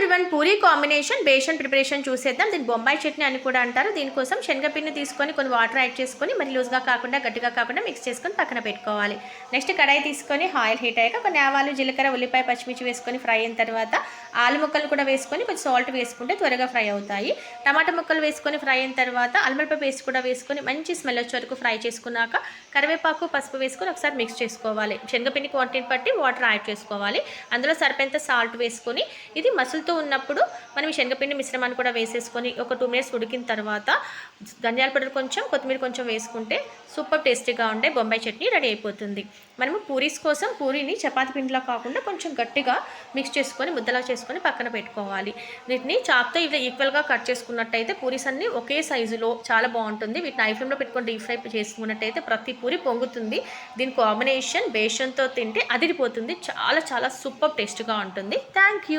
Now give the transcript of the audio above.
Everyone, Puri combination basin preparation చూసేద్దాం. దీన్ని బొంబాయి చట్నీ అని కూడా అంటారు. దీనికోసం శనగపిండి తీసుకొని కొన్ని వాటర్ యాడ్ చేసుకొని మరి లూజ్గా కాకుండా గట్టిగా కాకుండా మిక్స్ చేసుకొని పక్కన పెట్టుకోవాలి. నెక్స్ట్ కడాయి తీసుకొని ఆయిల్ హీట్ అయ్యాక కొన్ని ఆవాలు, జీలకర్ర, ఉల్లిపాయ, పచ్చిమిర్చి వేసుకొని ఫ్రై అయిన తర్వాత ఆలు ముక్కలు కూడా వేసుకొని కొంచెం సాల్ట్ వేసుకుంటే త్వరగా ఫ్రై అవుతాయి. టమాటా ముక్కలు వేసుకొని ఫ్రై అయిన తర్వాత అల్లం పేస్ట్ కూడా వేసుకొని మంచి స్మెల్ వచ్చే వరకు ఫ్రై చేసుకున్నాక కరివేపాకు, పసుపు వేసుకొని ఒకసారి మిక్స్ చేసుకోవాలి. శనగపిండి క్వాంటిటీని బట్టి వాటర్ యాడ్ చేసుకోవాలి. అందులో సరిపోయేంత సాల్ట్ వేసుకొని ఇది మసులుతూ ఉన్నప్పుడు మనం శనగపిండి మిశ్రమాన్ని కూడా వేసేసుకొని ఒక 2 మినిట్స్ ఉడికిన తర్వాత ధనియాల పౌడర్ కొంచెం, కొత్తిమీర కొంచెం వేసుకుంటే సూపర్ టేస్టీగా ఉండే బొంబాయి చట్నీ రెడీ అయిపోతుంది. మనము పూరీస్ కోసం పూరీని చపాతీ పిండిలో కాకుండా కొంచెం గట్టిగా మిక్స్ చేసుకొని ముద్దలా చేసుకొని పక్కన పెట్టుకోవాలి. వీటిని చాప్తో ఇలా ఈక్వల్గా కట్ చేసుకున్నట్టయితే పూరీస్ అన్నీ ఒకే సైజులో చాలా బాగుంటుంది. వీటిని ఐ ఫ్లేమ్లో పెట్టుకొని డీప్ ఫ్రై చేసుకున్నట్టయితే ప్రతి పూరి పొంగుతుంది. దీని కాంబినేషన్ బేషన్తో తింటే అదిరిపోతుంది. చాలా చాలా సూపర్ టేస్ట్గా ఉంటుంది. Thank you.